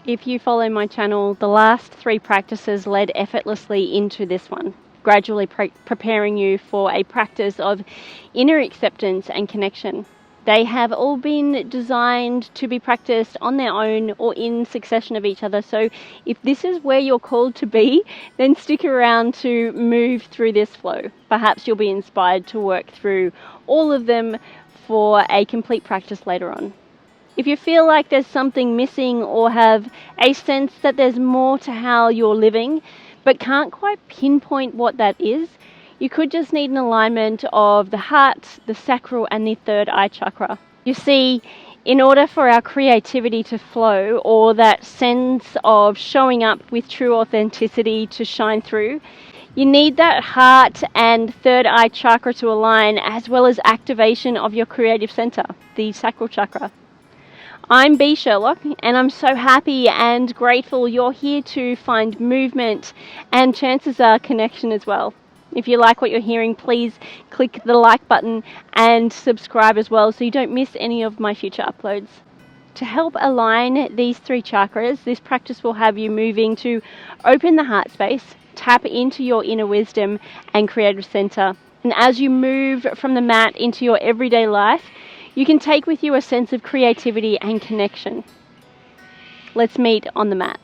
If you follow my channel, the last 3 practices led effortlessly into this one, gradually preparing you for a practice of inner acceptance and connection. They have all been designed to be practiced on their own or in succession of each other. So if this is where you're called to be, then stick around to move through this flow. Perhaps you'll be inspired to work through all of them for a complete practice later on. If you feel like there's something missing or have a sense that there's more to how you're living, but can't quite pinpoint what that is, you could just need an alignment of the heart, the sacral, and the third eye chakra. You see, in order for our creativity to flow, or that sense of showing up with true authenticity to shine through, you need that heart and third eye chakra to align, as well as activation of your creative center, the sacral chakra. I'm Sherlock, and I'm so happy and grateful you're here to find movement and chances are connection as well. If you like what you're hearing, please click the like button and subscribe as well so you don't miss any of my future uploads. To help align these 3 chakras, this practice will have you moving to open the heart space, tap into your inner wisdom and creative center. And as you move from the mat into your everyday life, you can take with you a sense of creativity and connection. Let's meet on the mat.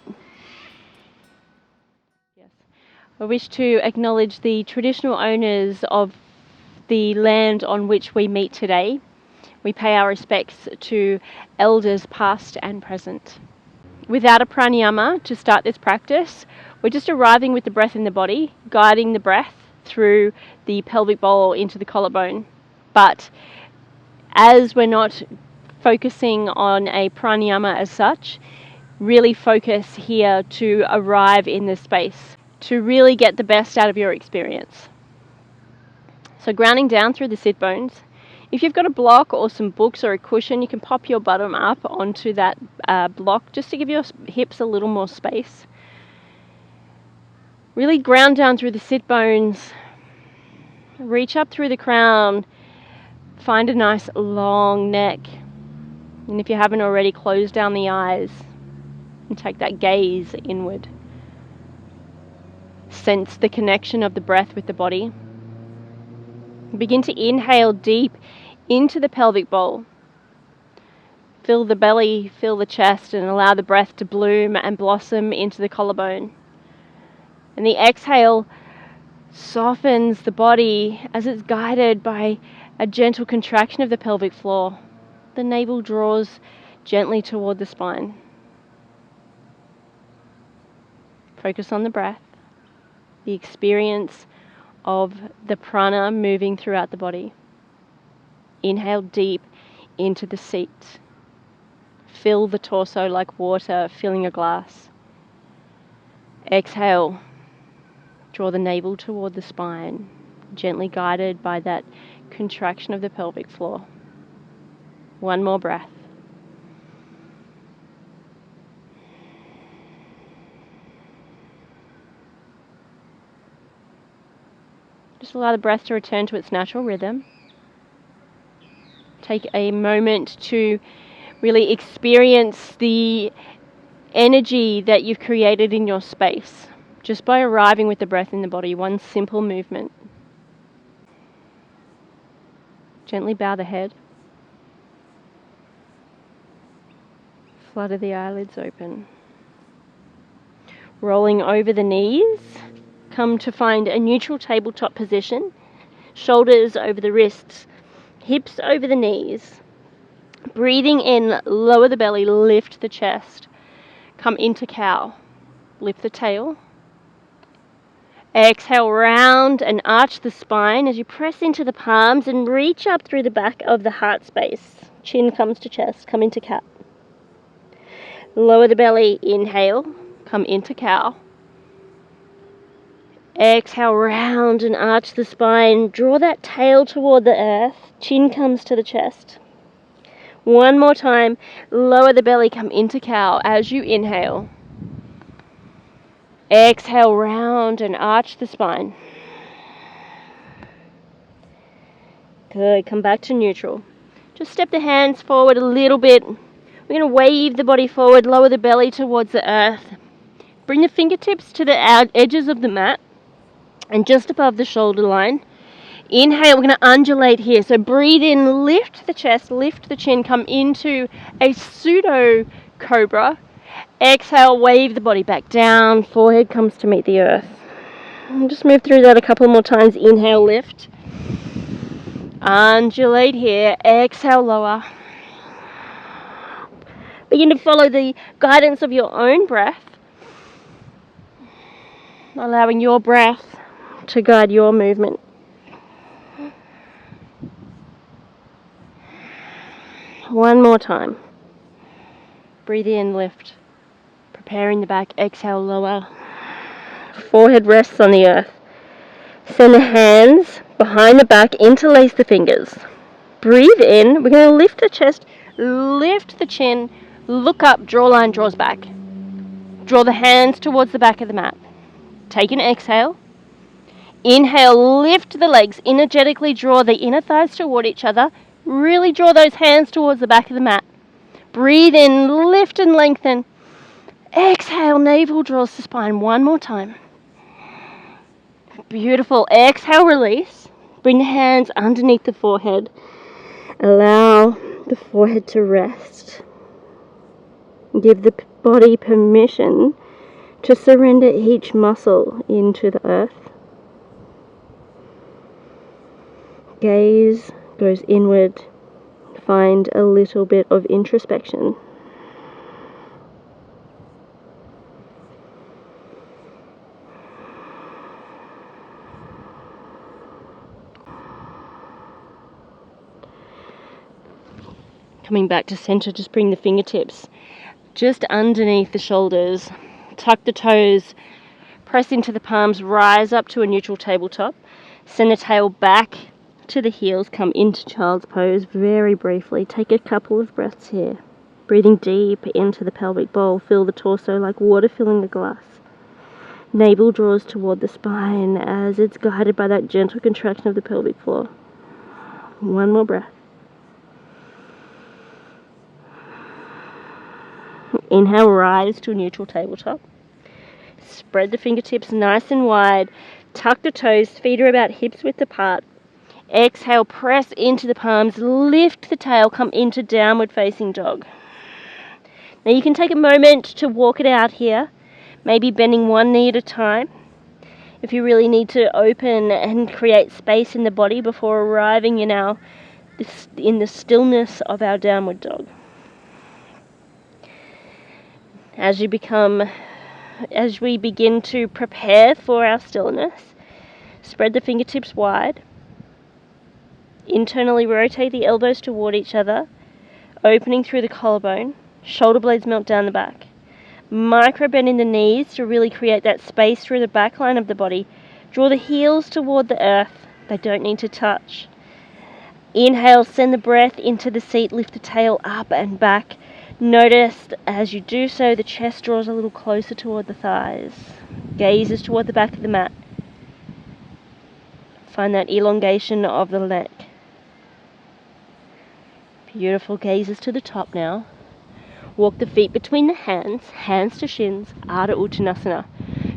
I wish to acknowledge the traditional owners of the land on which we meet today. We pay our respects to elders past and present. Without a pranayama to start this practice, we're just arriving with the breath in the body, guiding the breath through the pelvic bowl into the collarbone. But as we're not focusing on a pranayama as such, really focus here to arrive in this space, to really get the best out of your experience. So grounding down through the sit bones. If you've got a block or some books or a cushion, you can pop your bottom up onto that block just to give your hips a little more space. Really ground down through the sit bones. Reach up through the crown. Find a nice long neck. And if you haven't already, close down the eyes and take that gaze inward. Sense the connection of the breath with the body. Begin to inhale deep into the pelvic bowl. Fill the belly, fill the chest, and allow the breath to bloom and blossom into the collarbone. And the exhale softens the body as it's guided by a gentle contraction of the pelvic floor. The navel draws gently toward the spine. Focus on the breath, the experience of the prana moving throughout the body. Inhale deep into the seat. Fill the torso like water filling a glass. Exhale. Draw the navel toward the spine, gently guided by that contraction of the pelvic floor. One more breath. Just allow the breath to return to its natural rhythm. Take a moment to really experience the energy that you've created in your space just by arriving with the breath in the body, one simple movement. Gently bow the head. Flutter the eyelids open. Rolling over the knees, come to find a neutral tabletop position. Shoulders over the wrists, hips over the knees. Breathing in, lower the belly, lift the chest. Come into cow. Lift the tail. Exhale, round and arch the spine as you press into the palms and reach up through the back of the heart space. Chin comes to chest, come into cat. Lower the belly, inhale, come into cow. Exhale, round and arch the spine. Draw that tail toward the earth. Chin comes to the chest. One more time, lower the belly, come into cow as you inhale. Exhale, round and arch the spine. Good, come back to neutral. Just step the hands forward a little bit. We're going to wave the body forward, lower the belly towards the earth. Bring the fingertips to the edges of the mat and just above the shoulder line. Inhale, we're going to undulate here. So breathe in, lift the chest, lift the chin, come into a pseudo cobra. Exhale, wave the body back down, forehead comes to meet the earth. And just move through that a couple more times. Inhale, lift. Undulate here. Exhale, lower. Begin to follow the guidance of your own breath, allowing your breath to guide your movement. One more time. Breathe in, lift. Preparing the back, exhale, lower. Forehead rests on the earth. Send the hands behind the back, interlace the fingers. Breathe in, we're going to lift the chest, lift the chin, look up, draw line, draws back. Draw the hands towards the back of the mat. Take an exhale. Inhale, lift the legs, energetically draw the inner thighs toward each other. Really draw those hands towards the back of the mat. Breathe in, lift and lengthen. Exhale, navel draws the spine. One more time. Beautiful. Exhale, release. Bring the hands underneath the forehead. Allow the forehead to rest. Give the body permission to surrender each muscle into the earth. Gaze goes inward. Find a little bit of introspection. Coming back to center, just bring the fingertips just underneath the shoulders. Tuck the toes, press into the palms, rise up to a neutral tabletop. Send the tail back to the heels, come into child's pose very briefly. Take a couple of breaths here. Breathing deep into the pelvic bowl. Feel the torso like water filling the glass. Navel draws toward the spine as it's guided by that gentle contraction of the pelvic floor. One more breath. Inhale, rise to a neutral tabletop. Spread the fingertips nice and wide. Tuck the toes, feet are about hips width apart. Exhale, press into the palms, lift the tail, come into downward facing dog. Now you can take a moment to walk it out here, maybe bending one knee at a time. If you really need to open and create space in the body before arriving in the stillness of our downward dog. As we begin to prepare for our stillness, spread the fingertips wide. Internally rotate the elbows toward each other, opening through the collarbone. Shoulder blades melt down the back. Micro bend in the knees to really create that space through the back line of the body. Draw the heels toward the earth. They don't need to touch. Inhale, send the breath into the seat, lift the tail up and back. Notice as you do so, the chest draws a little closer toward the thighs. Gazes toward the back of the mat. Find that elongation of the neck. Beautiful. Gazes to the top now. Walk the feet between the hands, hands to shins, Ardha Uttanasana.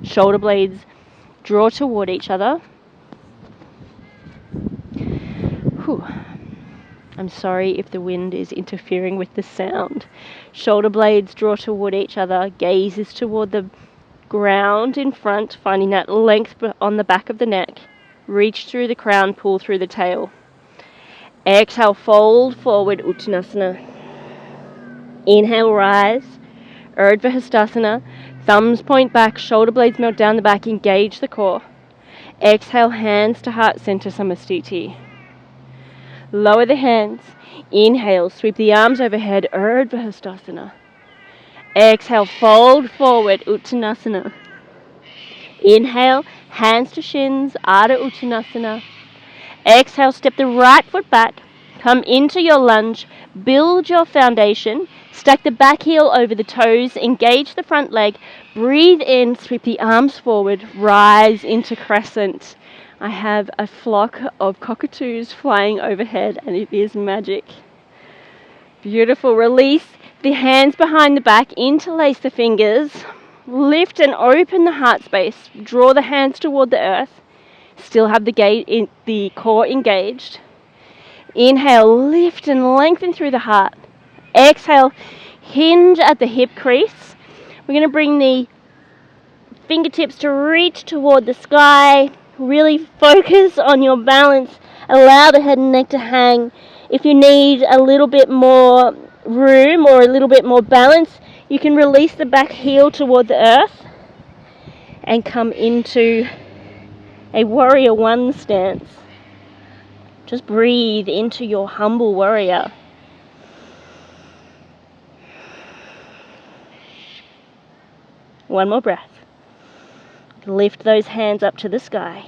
Shoulder blades draw toward each other. Whew. I'm sorry if the wind is interfering with the sound. Shoulder blades draw toward each other, gazes toward the ground in front, finding that length on the back of the neck. Reach through the crown, pull through the tail. Exhale, fold forward, Uttanasana. Inhale, rise, Urdhva Hastasana. Thumbs point back, shoulder blades melt down the back, engage the core. Exhale, hands to heart center, Samastiti. Lower the hands. Inhale, sweep the arms overhead, Urdhva Hastasana. Exhale, fold forward, Uttanasana. Inhale, hands to shins, Ardha Uttanasana. Exhale, step the right foot back, come into your lunge, build your foundation, stack the back heel over the toes, engage the front leg, breathe in, sweep the arms forward, rise into crescent. I have a flock of cockatoos flying overhead and it is magic. Beautiful. Release the hands behind the back, interlace the fingers, lift and open the heart space, draw the hands toward the earth, still have the core engaged. Inhale, lift and lengthen through the heart. Exhale, hinge at the hip crease. We're going to bring the fingertips to reach toward the sky. Really focus on your balance. Allow the head and neck to hang. If you need a little bit more room or a little bit more balance, you can release the back heel toward the earth and come into a warrior one stance. Just breathe into your humble warrior. One more breath. Lift those hands up to the sky.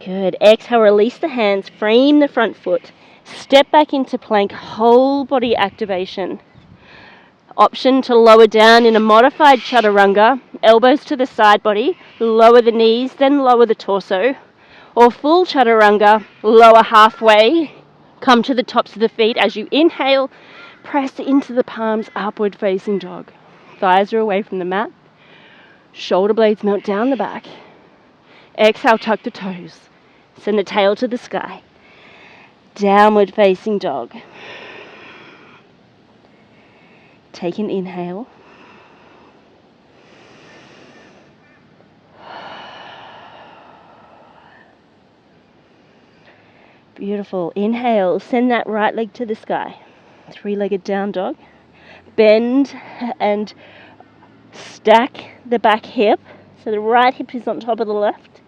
Good. Exhale, release the hands, frame the front foot. Step back into plank, whole body activation. Option to lower down in a modified chaturanga, elbows to the side body, lower the knees, then lower the torso. Or full chaturanga, lower halfway, come to the tops of the feet. As you inhale, press into the palms, upward facing dog. Thighs are away from the mat. Shoulder blades melt down the back. Exhale, tuck the toes. Send the tail to the sky. Downward facing dog. Take an inhale. Beautiful. Inhale, send that right leg to the sky. Three-legged down dog. Bend and stack the back hip, so the right hip is on top of the left.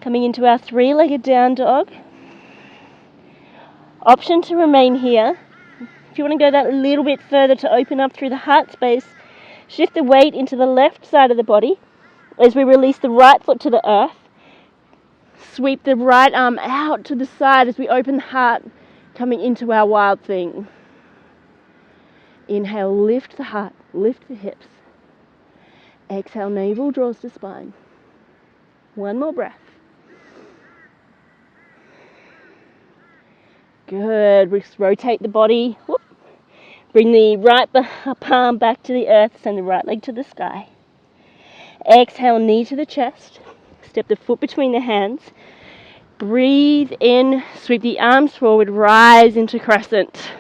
Coming into our three-legged down dog. Option to remain here. If you want to go that little bit further to open up through the heart space, shift the weight into the left side of the body as we release the right foot to the earth. Sweep the right arm out to the side as we open the heart, coming into our wild thing. Inhale, lift the heart, lift the hips. Exhale, navel draws to spine. One more breath. Good. Rotate the body. Whoop. Bring the right palm back to the earth, send the right leg to the sky. Exhale, knee to the chest. Step the foot between the hands. Breathe in, sweep the arms forward, rise into crescent.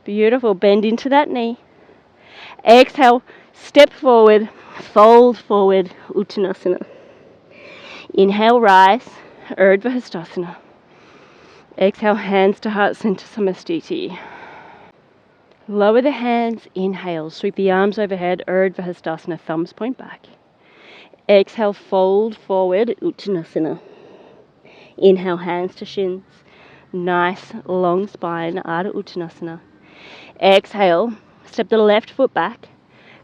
Beautiful. Bend into that knee. Exhale, step forward, fold forward, Uttanasana. Inhale, rise, Urdhva Hastasana. Exhale, hands to heart center, Samastiti. Lower the hands, inhale, sweep the arms overhead, Urdhva Hastasana, thumbs point back. Exhale, fold forward, Uttanasana. Inhale, hands to shins. Nice, long spine, Ardha Uttanasana. Exhale, step the left foot back.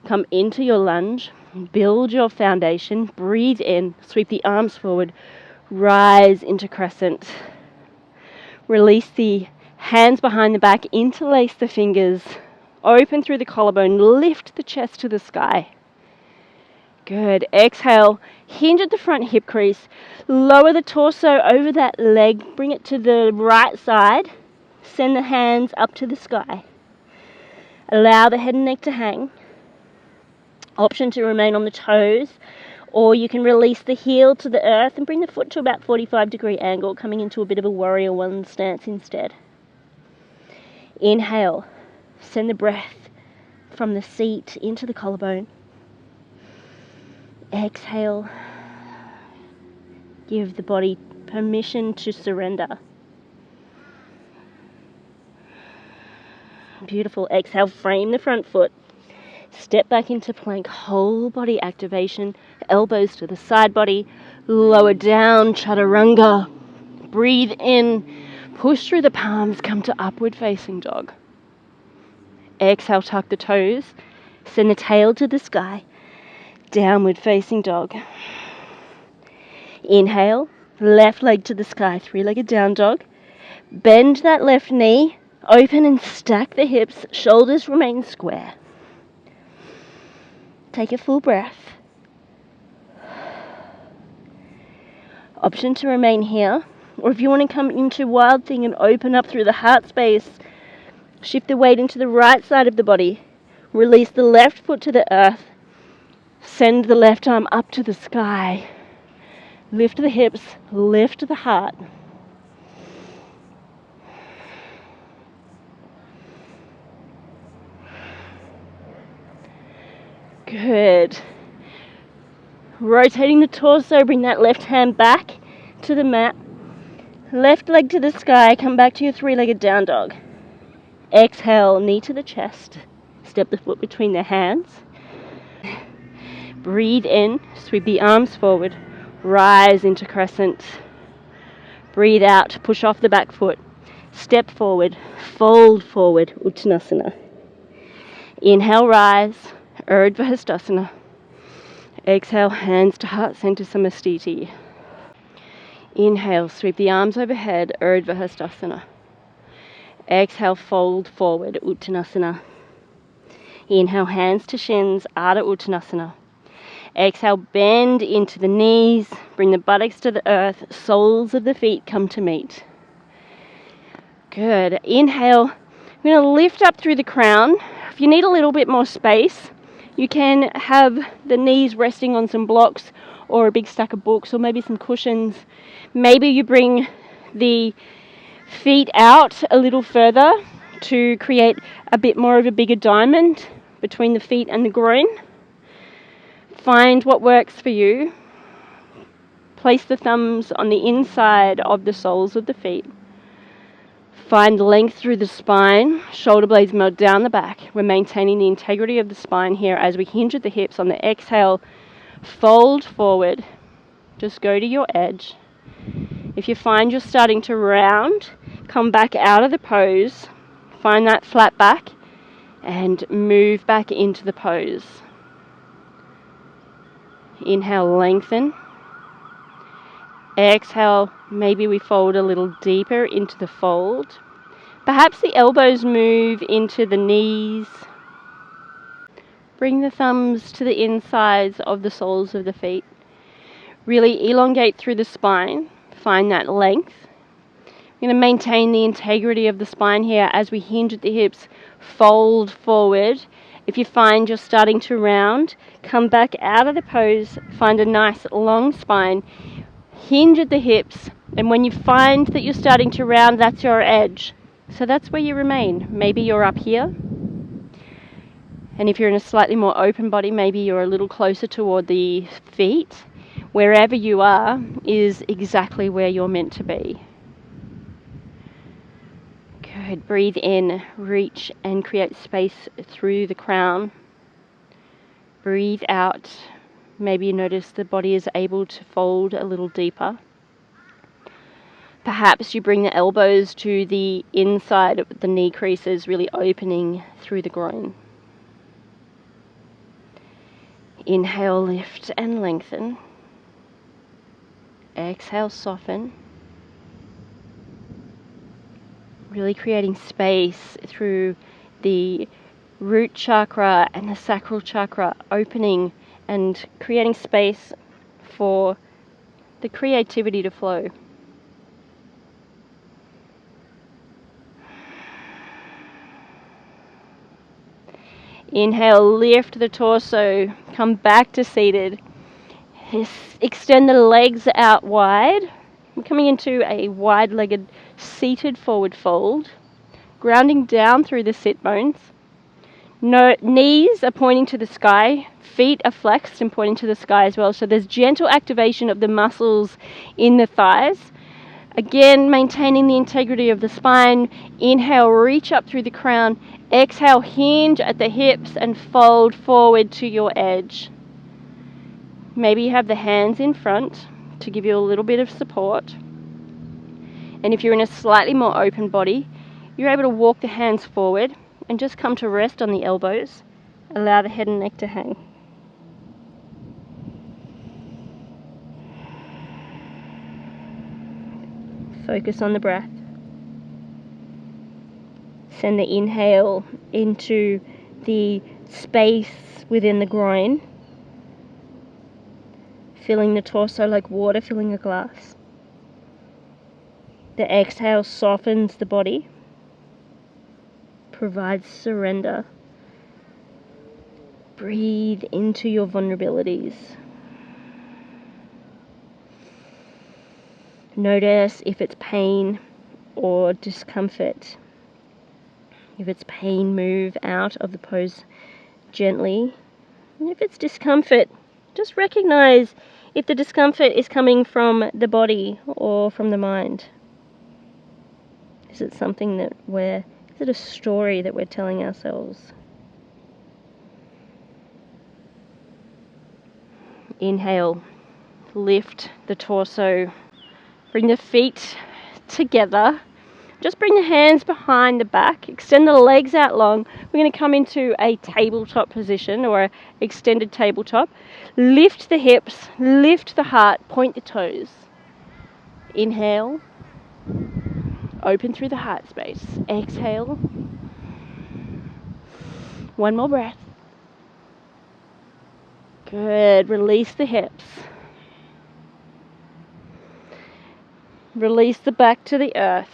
Come into your lunge. Build your foundation. Breathe in, sweep the arms forward. Rise into crescent. Release the hands behind the back. Interlace the fingers. Open through the collarbone. Lift the chest to the sky. Good. Exhale, hinge at the front hip crease. Lower the torso over that leg. Bring it to the right side. Send the hands up to the sky. Allow the head and neck to hang. Option to remain on the toes, or you can release the heel to the earth and bring the foot to about 45-degree angle, coming into a bit of a warrior one stance instead. Inhale. Send the breath from the seat into the collarbone. Exhale. Give the body permission to surrender. Beautiful. Exhale, frame the front foot. Step back into plank, whole body activation. Elbows to the side body. Lower down, chaturanga. Breathe in. Push through the palms, come to upward facing dog. Exhale, tuck the toes. Send the tail to the sky. Downward facing dog. Inhale, left leg to the sky, three-legged down dog. Bend that left knee, open and stack the hips, shoulders remain square. Take a full breath. Option to remain here, or if you want to come into wild thing and open up through the heart space, Shift the weight into the right side of the body. Release the left foot to the earth. Send the left arm up to the sky. Lift the hips, lift the heart. Good. Rotating the torso, bring that left hand back to the mat. Left leg to the sky, come back to your three-legged down dog. Exhale, knee to the chest. Step the foot between the hands. Breathe in, sweep the arms forward. Rise into crescent. Breathe out, push off the back foot. Step forward, fold forward, Uttanasana. Inhale, rise, Urdhva Hastasana. Exhale, hands to heart center, Samastiti. Inhale, sweep the arms overhead, Urdhva Hastasana. Exhale, fold forward, Uttanasana. Inhale, hands to shins, Ardha Uttanasana. Exhale, bend into the knees, bring the buttocks to the earth, soles of the feet come to meet. Good. Inhale, I'm going to lift up through the crown. If you need a little bit more space, you can have the knees resting on some blocks or a big stack of books or maybe some cushions. Maybe you bring the feet out a little further to create a bit more of a bigger diamond between the feet and the groin. Find what works for you. Place the thumbs on the inside of the soles of the feet. Find length through the spine, shoulder blades melt down the back. We're maintaining the integrity of the spine here as we hinge at the hips. On the exhale, fold forward. Just go to your edge. If you find you're starting to round, come back out of the pose. Find that flat back and move back into the pose. Inhale, lengthen. Exhale, maybe we fold a little deeper into the fold. Perhaps the elbows move into the knees. Bring the thumbs to the insides of the soles of the feet. Really elongate through the spine. Find that length. We're going to maintain the integrity of the spine here as we hinge at the hips. Fold forward. If you find you're starting to round, come back out of the pose. Find a nice long spine. Hinge at the hips, and when you find that you're starting to round, that's your edge. So that's where you remain. Maybe you're up here, and if you're in a slightly more open body, maybe you're a little closer toward the feet. Wherever you are is exactly where you're meant to be. Good. Breathe in, reach and create space through the crown. Breathe out. Maybe you notice the body is able to fold a little deeper. Perhaps you bring the elbows to the inside of the knee creases, really opening through the groin. Inhale, lift and lengthen. Exhale, soften. Really creating space through the root chakra and the sacral chakra, opening and creating space for the creativity to flow. Inhale, lift the torso, come back to seated. Extend the legs out wide. I'm coming into a wide-legged seated forward fold, grounding down through the sit bones. No, knees are pointing to the sky, feet are flexed and pointing to the sky as well. So there's gentle activation of the muscles in the thighs. Again, maintaining the integrity of the spine. Inhale, reach up through the crown. Exhale, hinge at the hips and fold forward to your edge. Maybe you have the hands in front to give you a little bit of support. And if you're in a slightly more open body, you're able to walk the hands forward and just come to rest on the elbows. Allow the head and neck to hang. Focus on the breath. Send the inhale into the space within the groin, filling the torso like water filling a glass. The exhale softens the body, provides surrender. Breathe into your vulnerabilities. Notice if it's pain or discomfort. If it's pain, move out of the pose gently. And if it's discomfort, just recognize if the discomfort is coming from the body or from the mind. Is it something is it a story that we're telling ourselves? Inhale, lift the torso, bring the feet together. Just bring the hands behind the back, extend the legs out long. We're going to come into a tabletop position or an extended tabletop. Lift the hips, lift the heart, point the toes. Inhale, open through the heart space. Exhale. One more breath. Good. Release the hips. Release the back to the earth.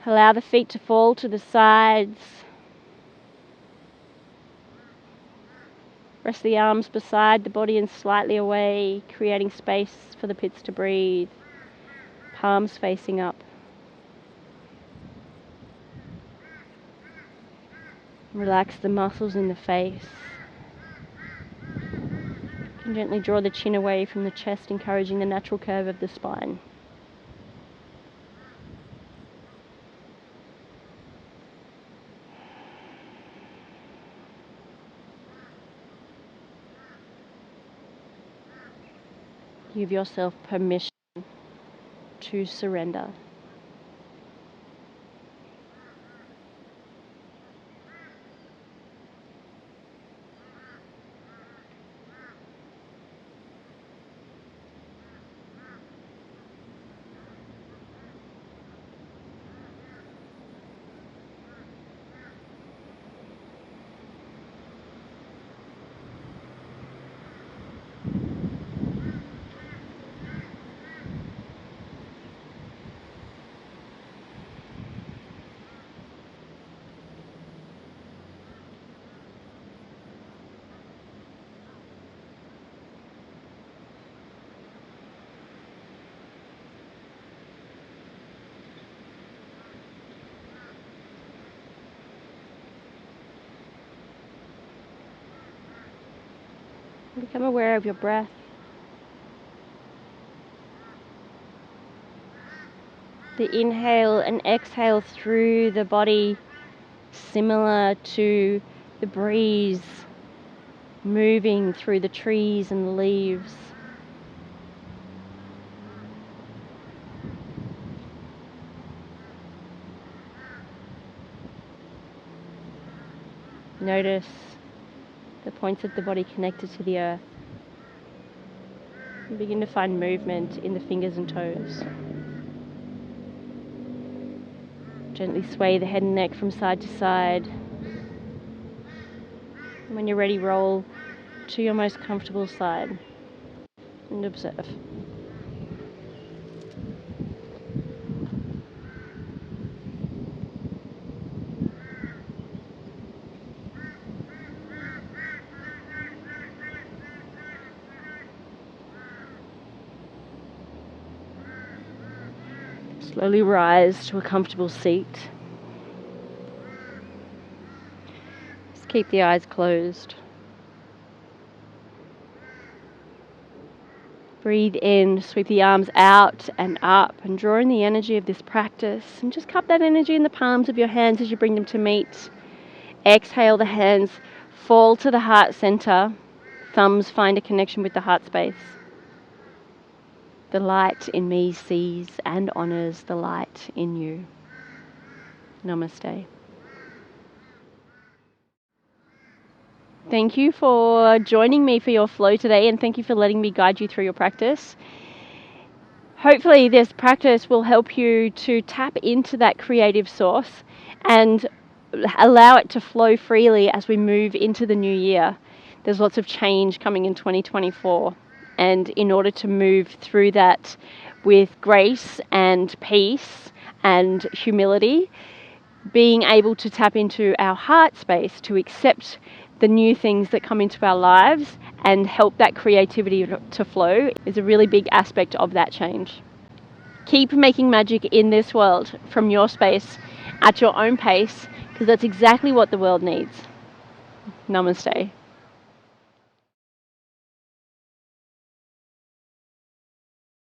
Allow the feet to fall to the sides. Rest the arms beside the body and slightly away, creating space for the pits to breathe. Palms facing up. Relax the muscles in the face. And gently draw the chin away from the chest, encouraging the natural curve of the spine. Give yourself permission to surrender. Become aware of your breath. The inhale and exhale through the body, similar to the breeze moving through the trees and leaves. Notice the points of the body connected to the earth. And begin to find movement in the fingers and toes. Gently sway the head and neck from side to side. And when you're ready, roll to your most comfortable side and observe. Slowly rise to a comfortable seat. Just keep the eyes closed. Breathe in, sweep the arms out and up and draw in the energy of this practice and just cup that energy in the palms of your hands as you bring them to meet. Exhale, the hands fall to the heart center. Thumbs find a connection with the heart space. The light in me sees and honors the light in you. Namaste. Thank you for joining me for your flow today, and thank you for letting me guide you through your practice. Hopefully this practice will help you to tap into that creative source and allow it to flow freely as we move into the new year. There's lots of change coming in 2024, and in order to move through that with grace and peace and humility, being able to tap into our heart space to accept the new things that come into our lives and help that creativity to flow is a really big aspect of that change. Keep making magic in this world from your space at your own pace, because that's exactly what the world needs. Namaste.